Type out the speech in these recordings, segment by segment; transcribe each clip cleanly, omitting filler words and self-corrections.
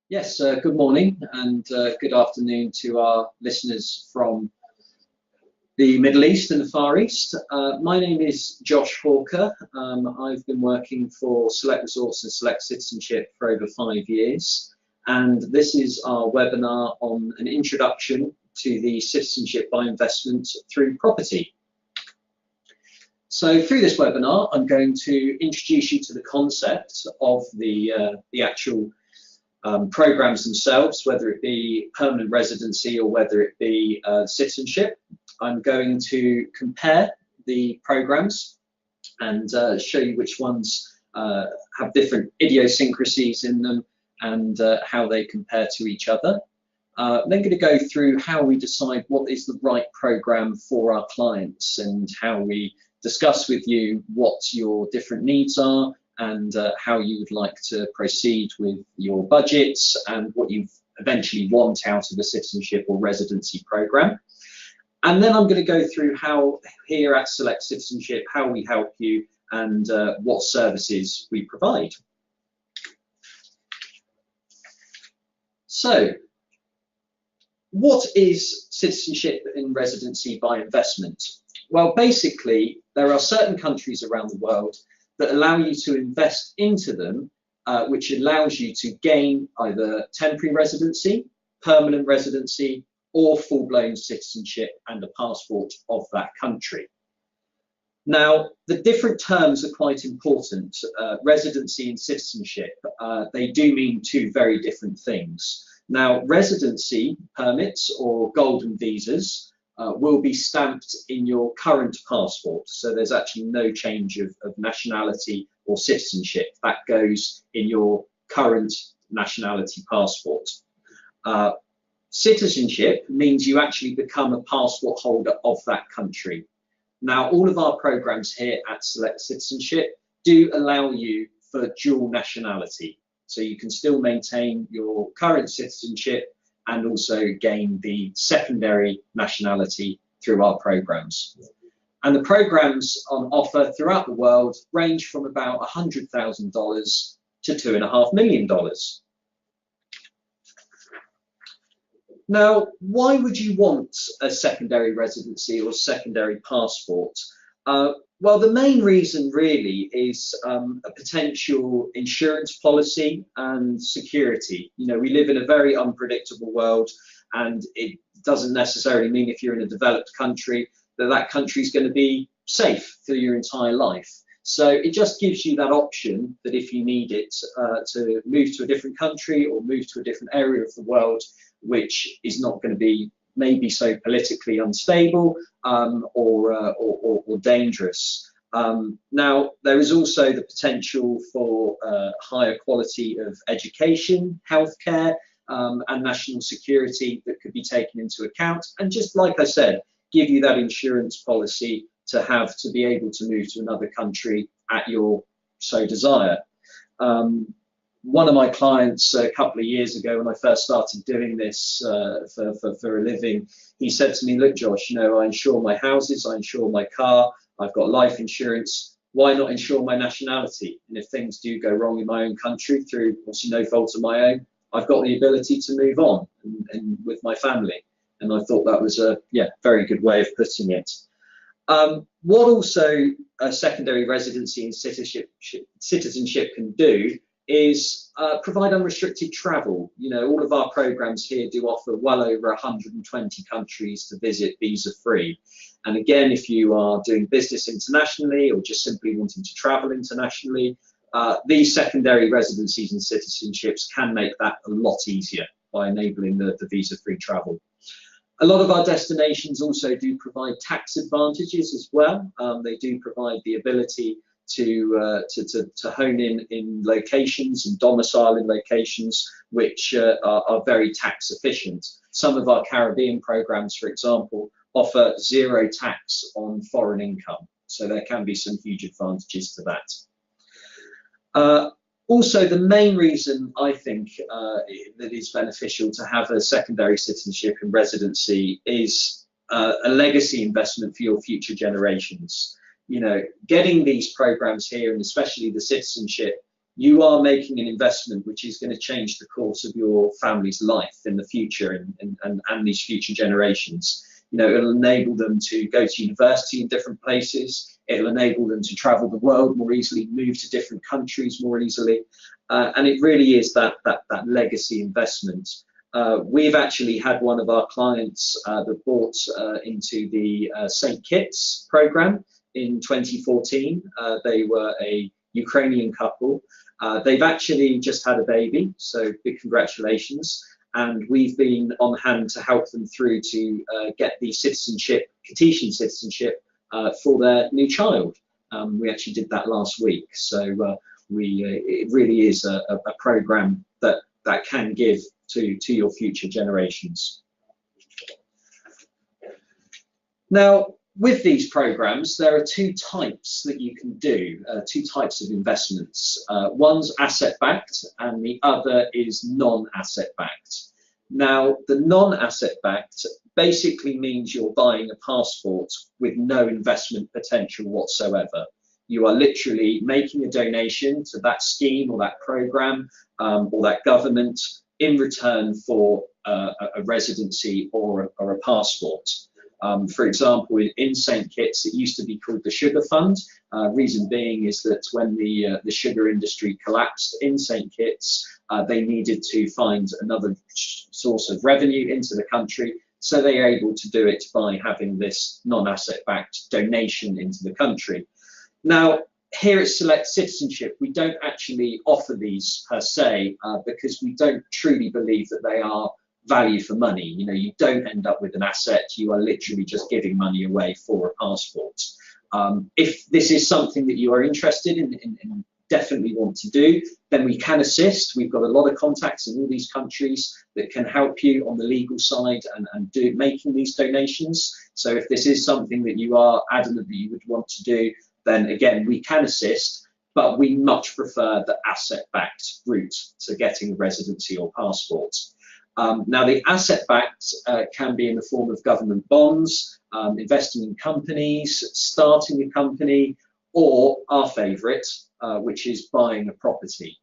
Yes, good morning and good afternoon to our listeners from the Middle East and the Far East. My name is Josh Hawker. I've been working for Select Resource and Select Citizenship for over 5 years, and this is our webinar on an introduction to the citizenship by investment through property. So through this webinar, I'm going to introduce you to the concept of the actual programs themselves, whether it be permanent residency or whether it be citizenship. I'm going to compare the programs and show you which ones have different idiosyncrasies in them and how they compare to each other. Then going to go through how we decide what is the right program for our clients and how we discuss with you what your different needs are and how you would like to proceed with your budgets and what you eventually want out of a citizenship or residency program. And then I'm going to go through how here at Select Citizenship, how we help you and what services we provide. So, what is citizenship and residency by investment? Well, basically, there are certain countries around the world that allow you to invest into them, which allows you to gain either temporary residency, permanent residency, or full-blown citizenship and a passport of that country. Now, the different terms are quite important. Residency and citizenship, they do mean two very different things. Now, residency permits or golden visas will be stamped in your current passport. So there's actually no change of nationality or citizenship. That goes in your current nationality passport. Citizenship means you actually become a passport holder of that country. Now, all of our programs here at Select Citizenship do allow you for dual nationality. So you can still maintain your current citizenship and also gain the secondary nationality through our programs. And the programs on offer throughout the world range from about $100,000 to $2.5 million. Now, why would you want a secondary residency or secondary passport? Well, the main reason really is a potential insurance policy and security. You know, we live in a very unpredictable world, and it doesn't necessarily mean if you're in a developed country that that country is going to be safe for your entire life. So it just gives you that option that if you need it to move to a different country or move to a different area of the world, which is not going to be maybe so politically unstable or dangerous. Now, there is also the potential for higher quality of education, healthcare, and national security that could be taken into account. And just like I said, give you that insurance policy to be able to move to another country at your so desire. One of my clients a couple of years ago, when I first started doing this for a living, he said to me, look, Josh, you know, I insure my houses, I insure my car, I've got life insurance. Why not insure my nationality? And if things do go wrong in my own country through obviously no fault of my own, I've got the ability to move on and with my family. And I thought that was a very good way of putting it. What also a secondary residency and citizenship can do is provide unrestricted travel. You know, all of our programs here do offer well over 120 countries to visit visa-free. And again, if you are doing business internationally or just simply wanting to travel internationally, these secondary residencies and citizenships can make that a lot easier by enabling the visa-free travel. A lot of our destinations also do provide tax advantages as well. They do provide the ability to hone in locations and domicile in locations which are very tax efficient. Some of our Caribbean programs, for example, offer zero tax on foreign income. So there can be some huge advantages to that. Also, the main reason I think that it's beneficial to have a secondary citizenship and residency is a legacy investment for your future generations. You know, getting these programs here, and especially the citizenship, you are making an investment which is going to change the course of your family's life in the future and these future generations. You know, it'll enable them to go to university in different places. It'll enable them to travel the world more easily, move to different countries more easily. And it really is that legacy investment. We've actually had one of our clients that bought into the St. Kitts program in 2014. They were a Ukrainian couple. They've actually just had a baby, so big congratulations. And we've been on hand to help them through to get the citizenship, Cartesian citizenship, for their new child. We actually did that last week. So it really is a program that can give to your future generations. Now, with these programs, there are two types that you can do, two types of investments. One's asset-backed and the other is non-asset-backed. Now, the non-asset-backed basically means you're buying a passport with no investment potential whatsoever. You are literally making a donation to that scheme or that program or that government in return for a residency or a passport. For example, in St. Kitts, it used to be called the Sugar Fund. Reason being is that when the sugar industry collapsed in St. Kitts, they needed to find another source of revenue into the country. So they are able to do it by having this non-asset-backed donation into the country. Now, here at Select Citizenship, we don't actually offer these per se because we don't truly believe that they are value for money. You know, you don't end up with an asset, you are literally just giving money away for a passport. If this is something that you are interested in definitely want to do, then we can assist. We've got a lot of contacts in all these countries that can help you on the legal side and making these donations. So if this is something that you are adamant that you would want to do, then again, we can assist, but we much prefer the asset-backed route to getting residency or passport. Now, the asset-backed can be in the form of government bonds, investing in companies, starting a company, or our favourite, which is buying a property.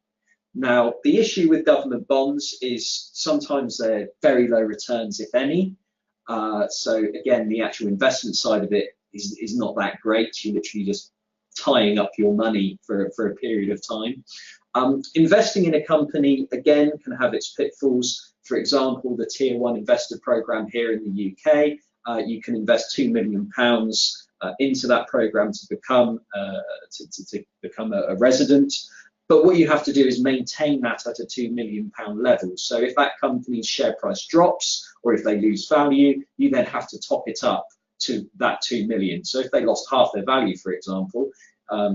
Now, the issue with government bonds is sometimes they're very low returns, if any. So again, the actual investment side of it is not that great. You're literally just tying up your money for a period of time. Investing in a company, again, can have its pitfalls. For example, the Tier 1 investor program here in the UK, you can invest £2 million into that program to become a resident. But what you have to do is maintain that at a £2 million level. So if that company's share price drops or if they lose value, you then have to top it up to that 2 million. So if they lost half their value, for example,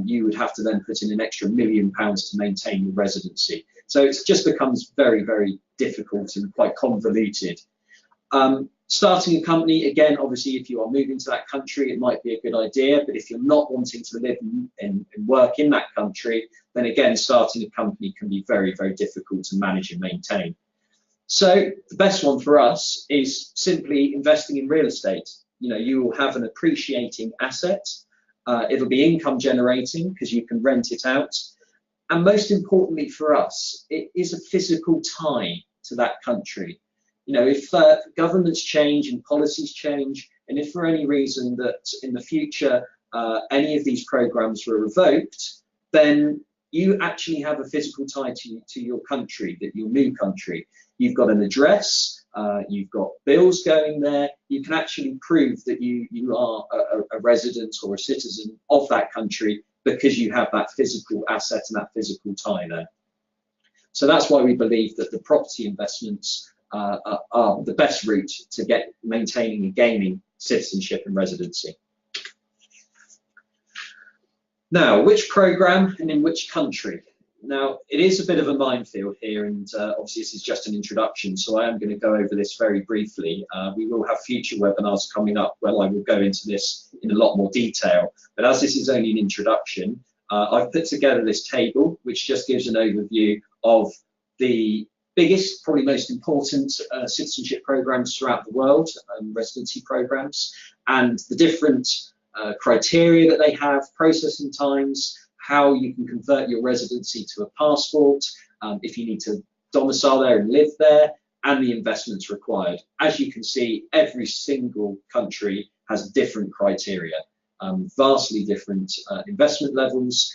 you would have to then put in an extra £1 million to maintain your residency. So it just becomes very, very difficult and quite convoluted. Starting a company, again, obviously, if you are moving to that country, it might be a good idea. But if you're not wanting to live and work in that country, then again, starting a company can be very, very difficult to manage and maintain. So the best one for us is simply investing in real estate. You know, you will have an appreciating asset. It'll be income generating because you can rent it out. And most importantly for us, it is a physical tie to that country. You know, if governments change and policies change, and if for any reason that in the future any of these programs were revoked, then you actually have a physical tie to your country, your new country. You've got an address, you've got bills going there. You can actually prove that you are a resident or a citizen of that country because you have that physical asset and that physical tie there. So that's why we believe that the property investments are the best route to get maintaining and gaining citizenship and residency. Now, which program and in which country? Now, it is a bit of a minefield here, and obviously this is just an introduction, so I am going to go over this very briefly. We will have future webinars coming up where I will go into this in a lot more detail, but as this is only an introduction, I've put together this table which just gives an overview of the biggest, probably most important citizenship programs throughout the world, residency programs, and the different criteria that they have, processing times, how you can convert your residency to a passport, if you need to domicile there and live there, and the investments required. As you can see, every single country has different criteria, vastly different investment levels,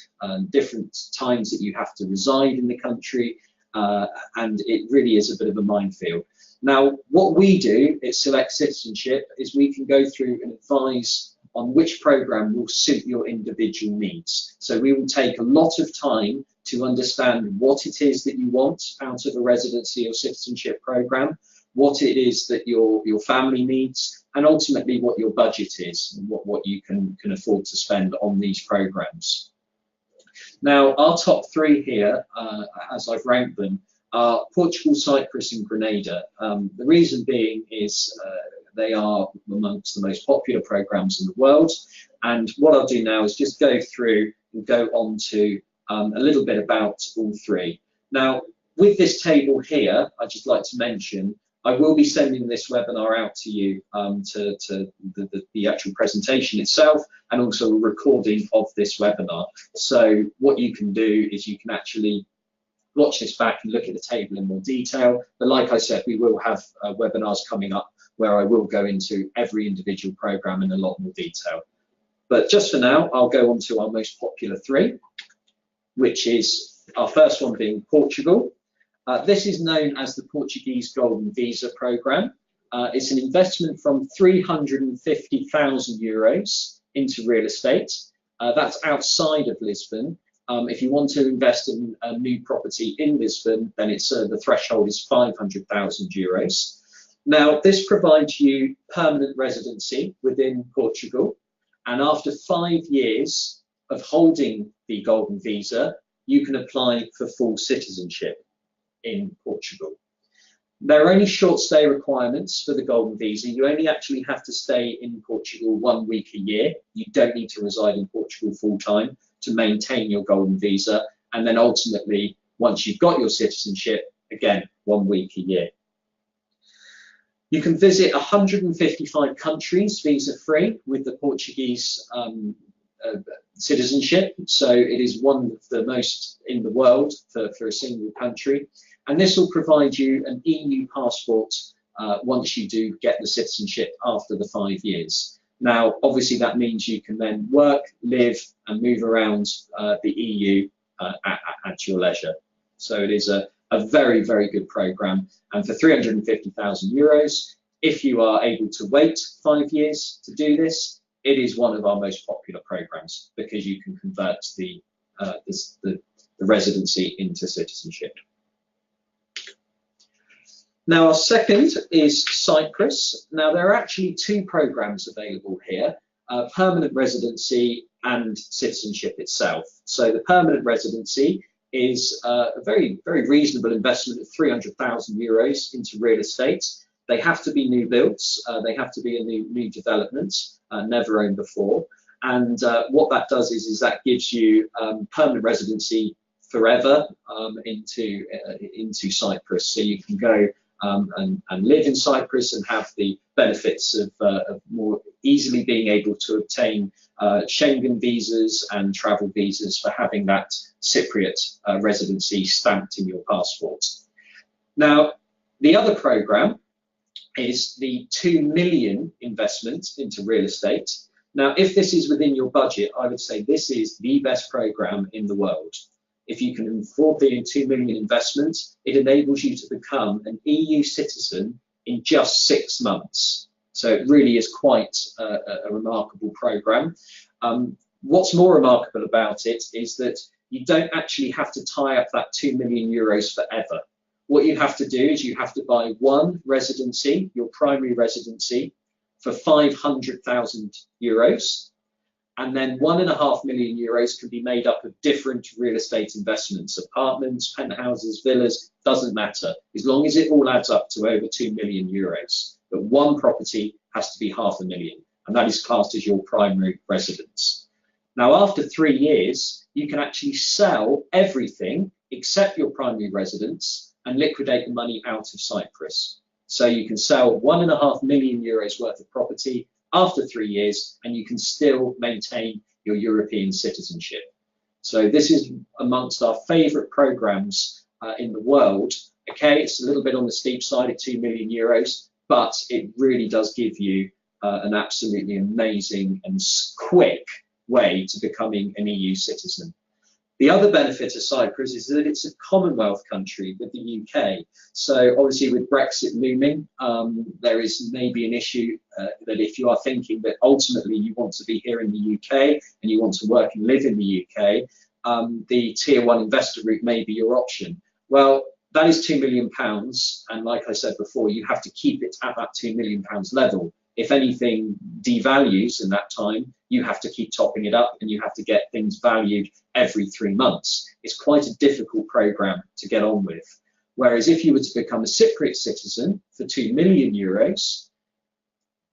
different times that you have to reside in the country, and it really is a bit of a minefield. Now, what we do at Select Citizenship is we can go through and advise on which program will suit your individual needs. So we will take a lot of time to understand what it is that you want out of a residency or citizenship program, what it is that your family needs, and ultimately what your budget is and what you can afford to spend on these programs. Now, our top three here, as I've ranked them, are Portugal, Cyprus, and Grenada. The reason being is they are amongst the most popular programs in the world. And what I'll do now is just go through and go on to a little bit about all three. Now, with this table here, I'd just like to mention, I will be sending this webinar out to you, to the actual presentation itself, and also a recording of this webinar. So what you can do is you can actually watch this back and look at the table in more detail. But like I said, we will have webinars coming up where I will go into every individual program in a lot more detail. But just for now, I'll go on to our most popular three, which is our first one being Portugal. This is known as the Portuguese Golden Visa Program. It's an investment from 350,000 euros into real estate. That's outside of Lisbon. If you want to invest in a new property in Lisbon, then it's the threshold is 500,000 euros. Now, this provides you permanent residency within Portugal, and after 5 years of holding the Golden Visa, you can apply for full citizenship in Portugal. There are only short stay requirements for the Golden Visa. You only actually have to stay in Portugal 1 week a year. You don't need to reside in Portugal full time to maintain your Golden Visa. And then ultimately, once you've got your citizenship, again, 1 week a year. You can visit 155 countries visa-free with the Portuguese citizenship. So it is one of the most in the world for a single country. And this will provide you an EU passport once you do get the citizenship after the 5 years. Now, obviously, that means you can then work, live, and move around the EU at your leisure. So it is a very, very good program. And for 350,000 euros, if you are able to wait 5 years to do this, it is one of our most popular programs because you can convert the residency into citizenship. Now, our second is Cyprus. Now, there are actually two programs available here, permanent residency and citizenship itself. So the permanent residency is a very, very reasonable investment of 300,000 euros into real estate. They have to be new builds. They have to be a new development, never owned before. And what that does is that gives you permanent residency forever into Cyprus. So you can go and live in Cyprus and have the benefits of more easily being able to obtain Schengen visas and travel visas for having that Cypriot residency stamped in your passport. Now, the other program is the 2 million investment into real estate. Now, if this is within your budget, I would say this is the best program in the world. If you can afford the 2 million investment, it enables you to become an EU citizen in just 6 months. So it really is quite a remarkable program. What's more remarkable about it is that you don't actually have to tie up that 2 million euros forever. What you have to do is you have to buy one residency, your primary residency, for 500,000 euros. And then 1.5 million euros can be made up of different real estate investments, apartments, penthouses, villas, doesn't matter, as long as it all adds up to over 2 million euros. But one property has to be 500,000, and that is classed as your primary residence. Now, after 3 years, you can actually sell everything except your primary residence and liquidate the money out of Cyprus. So you can sell 1.5 million euros worth of property after 3 years, and you can still maintain your European citizenship. So this is amongst our favourite programmes in the world. Okay, it's a little bit on the steep side at €2 million, but it really does give you an absolutely amazing and quick way to becoming an EU citizen. The other benefit of Cyprus is that it's a Commonwealth country with the UK. So obviously with Brexit looming, there is maybe an issue that if you are thinking that ultimately you want to be here in the UK and you want to work and live in the UK, the Tier 1 investor route may be your option. Well, that is £2 million. And like I said before, you have to keep it at that £2 million level. If anything devalues in that time, you have to keep topping it up and you have to get things valued every 3 months. It's quite a difficult program to get on with. Whereas if you were to become a Cypriot citizen for €2 million,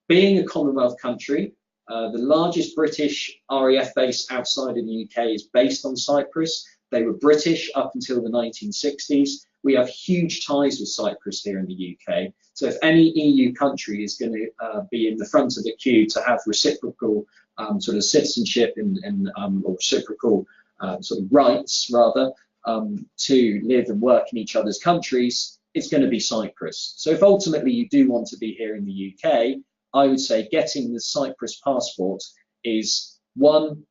being a Commonwealth country, the largest British RAF base outside of the UK is based on Cyprus. They were British up until the 1960s. We have huge ties with Cyprus here in the UK. So if any EU country is going to be in the front of the queue to have reciprocal sort of citizenship or reciprocal sort of rights, rather, to live and work in each other's countries, it's going to be Cyprus. So if ultimately you do want to be here in the UK, I would say getting the Cyprus passport is one,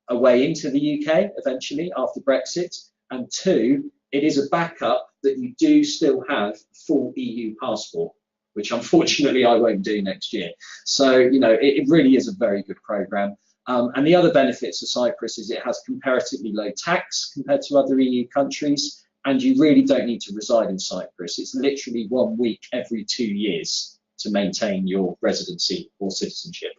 a way into the UK eventually after Brexit, and two, it is a backup that you do still have full EU passport, which unfortunately I won't do next year. So, you know, it really is a very good program. And the other benefits of Cyprus is it has comparatively low tax compared to other EU countries, and you really don't need to reside in Cyprus. It's literally 1 week every 2 years to maintain your residency or citizenship.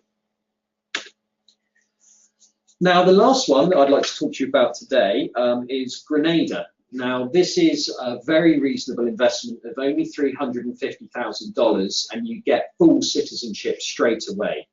Now, the last one that I'd like to talk to you about today is Grenada. Now, this is a very reasonable investment of only $350,000, and you get full citizenship straight away.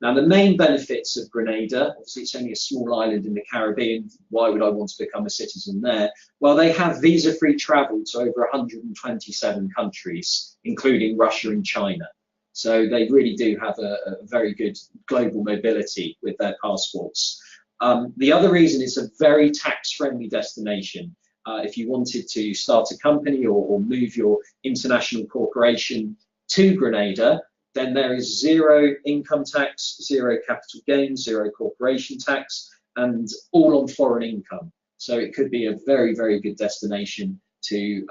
Now, the main benefits of Grenada, obviously it's only a small island in the Caribbean, why would I want to become a citizen there? Well, they have visa-free travel to over 127 countries, including Russia and China. So they really do have a very good global mobility with their passports. The other reason it's a very tax-friendly destination. If you wanted to start a company or move your international corporation to Grenada, then there is zero income tax, zero capital gains, zero corporation tax, and all on foreign income. So it could be a very, very good destination to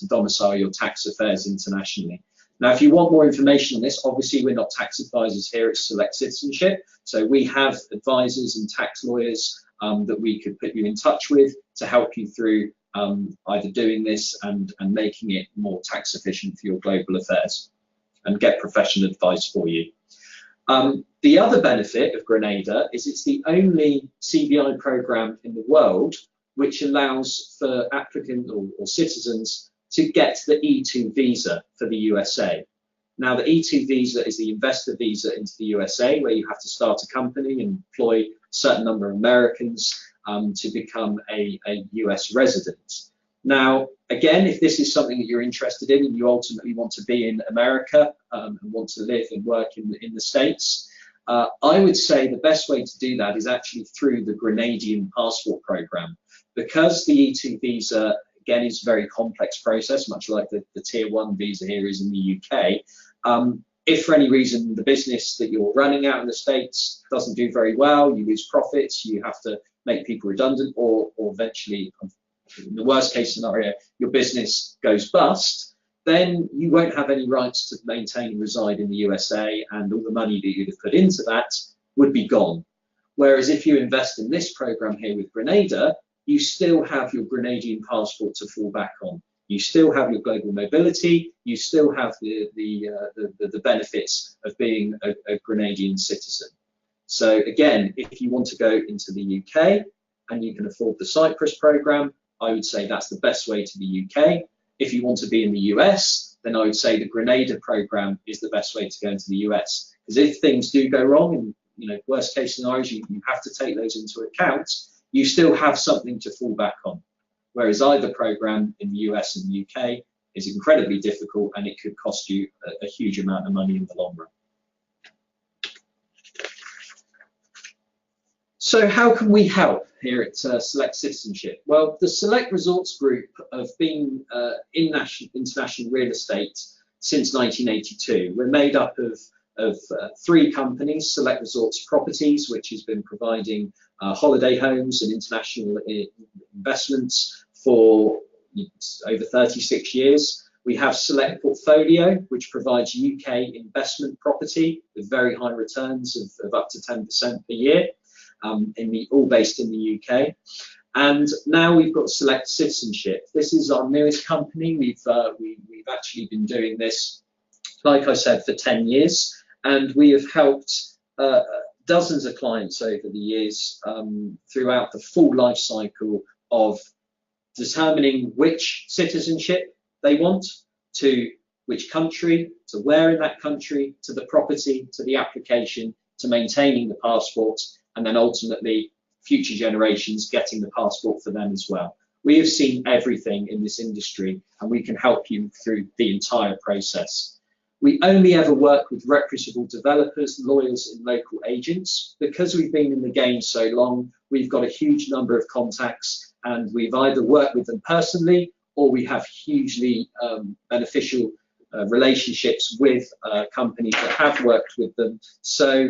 domicile your tax affairs internationally. Now, if you want more information on this, obviously we're not tax advisors here at Select Citizenship. So we have advisors and tax lawyers that we could put you in touch with to help you through either doing this and making it more tax efficient for your global affairs and get professional advice for you. The other benefit of Grenada is it's the only CBI program in the world which allows for applicants or citizens to get the E2 visa for the USA. Now, the E2 visa is the investor visa into the USA, where you have to start a company and employ a certain number of Americans to become a US resident. Now, again, if this is something that you're interested in and you ultimately want to be in America and want to live and work in the States, I would say the best way to do that is actually through the Grenadian passport program. Because the E2 visa, again, is a very complex process, much like the Tier 1 visa here is in the UK. If for any reason the business that you're running out in the States doesn't do very well, you lose profits, you have to make people redundant, or eventually, in the worst case scenario, your business goes bust, then you won't have any rights to maintain and reside in the USA, and all the money that you'd have put into that would be gone. Whereas if you invest in this program here with Grenada, you still have your Grenadian passport to fall back on. You still have your global mobility. You still have the benefits of being a Grenadian citizen. So again, if you want to go into the UK and you can afford the Cyprus program, I would say that's the best way to the UK. If you want to be in the US, then I would say the Grenada program is the best way to go into the US. Because if things do go wrong, and worst case scenarios, you have to take those into account, you still have something to fall back on. Whereas either program in the US and the UK is incredibly difficult, and it could cost you a huge amount of money in the long run. So how can we help here at Select Citizenship? Well, the Select Resorts Group have been in international real estate since 1982. We're made up of 3 companies: Select Resorts Properties, which has been providing holiday homes and international investments for over 36 years. We have Select Portfolio, which provides UK investment property with very high returns of up to 10% per year, all based in the UK. And now we've got Select Citizenship. This is our newest company. We've actually been doing this, like I said, for 10 years, and we have helped dozens of clients over the years throughout the full life cycle of determining which citizenship they want, to which country, to where in that country, to the property, to the application, to maintaining the passport, and then ultimately future generations getting the passport for them as well. We have seen everything in this industry, and we can help you through the entire process. We only ever work with reputable developers, lawyers, and local agents. Because we've been in the game so long, we've got a huge number of contacts, and we've either worked with them personally, or we have hugely beneficial relationships with companies that have worked with them. So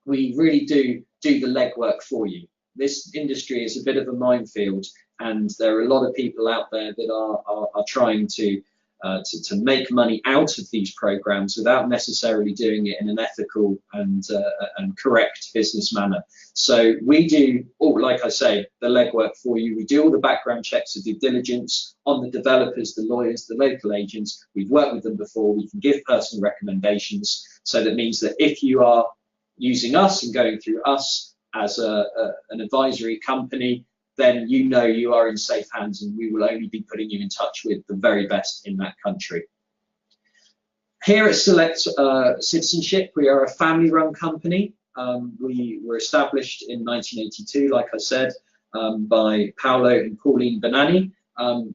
we really do the legwork for you. This industry is a bit of a minefield, and there are a lot of people out there that are trying to make money out of these programs without necessarily doing it in an ethical and correct business manner. So we do, like I say, the legwork for you. We do all the background checks, the due diligence on the developers, the lawyers, the local agents. We've worked with them before. We can give personal recommendations. So that means that if you are using us and going through us as an advisory company, then you know you are in safe hands, and we will only be putting you in touch with the very best in that country. Here at Select Citizenship, we are a family-run company. We were established in 1982, like I said, by Paolo and Pauline Benani.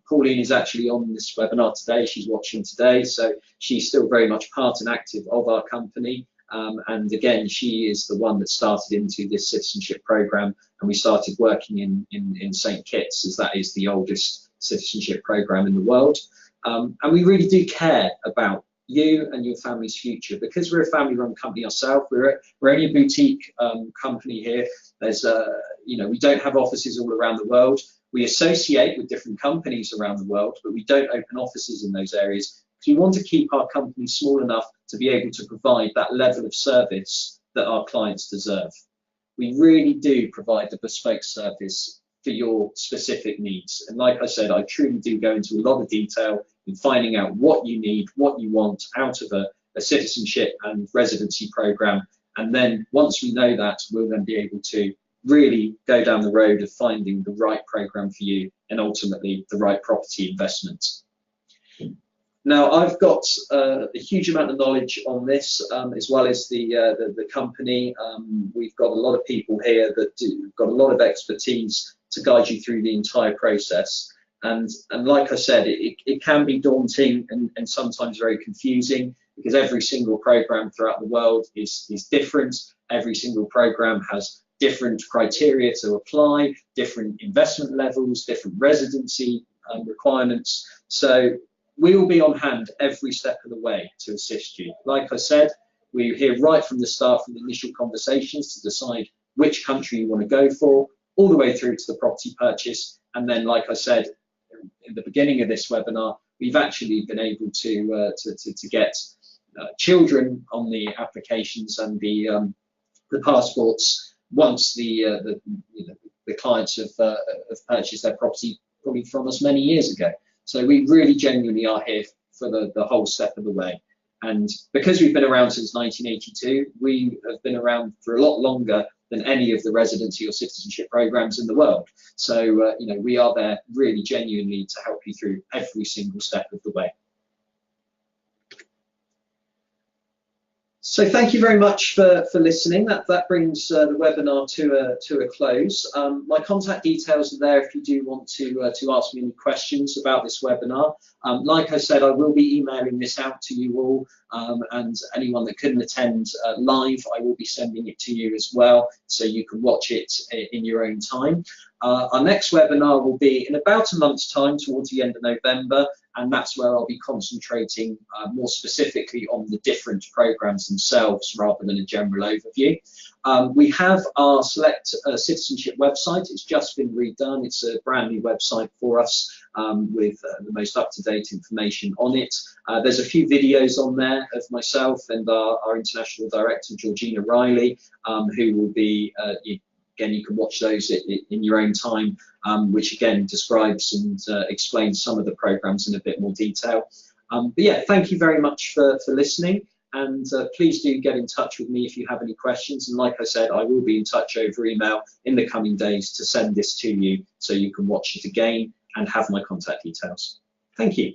Pauline is actually on this webinar today. She's watching today, so she's still very much part and active of our company. And again, she is the one that started into this citizenship program, and we started working in St. Kitts, as that is the oldest citizenship program in the world. And we really do care about you and your family's future, because we're a family-run company ourselves. We're only a boutique company here. There's we don't have offices all around the world. We associate with different companies around the world, but we don't open offices in those areas. We want to keep our company small enough to be able to provide that level of service that our clients deserve. We really do provide the bespoke service for your specific needs. And like I said, I truly do go into a lot of detail in finding out what you need, what you want out of a citizenship and residency program. And then once we know that, we'll then be able to really go down the road of finding the right program for you, and ultimately the right property investment. Now, I've got a huge amount of knowledge on this, as well as the company. We've got a lot of people here that got a lot of expertise to guide you through the entire process. And like I said, it can be daunting and sometimes very confusing, because every single program throughout the world is different. Every single program has different criteria to apply, different investment levels, different residency requirements. So we will be on hand every step of the way to assist you. Like I said, we're here right from the start, from the initial conversations, to decide which country you want to go for, all the way through to the property purchase. And then, like I said in the beginning of this webinar, we've actually been able to get children on the applications and the passports once the clients have purchased their property probably from us many years ago. So we really genuinely are here for the whole step of the way. And because we've been around since 1982, we have been around for a lot longer than any of the residency or citizenship programs in the world. So, we are there really genuinely to help you through every single step of the way. So thank you very much for listening. That brings the webinar to a close. My contact details are there if you do want to ask me any questions about this webinar. Like I said, I will be emailing this out to you all, and anyone that couldn't attend live, I will be sending it to you as well, so you can watch it in your own time. Our next webinar will be in about a month's time, towards the end of November, and that's where I'll be concentrating more specifically on the different programs themselves rather than a general overview. We have our Select Citizenship website. It's just been redone. It's a brand new website for us with the most up-to-date information on it. There's a few videos on there of myself and our International Director, Georgina Riley, who will be again, you can watch those in your own time, which again describes and explains some of the programs in a bit more detail. But yeah, thank you very much for listening, and please do get in touch with me if you have any questions. And like I said, I will be in touch over email in the coming days to send this to you so you can watch it again and have my contact details. Thank you.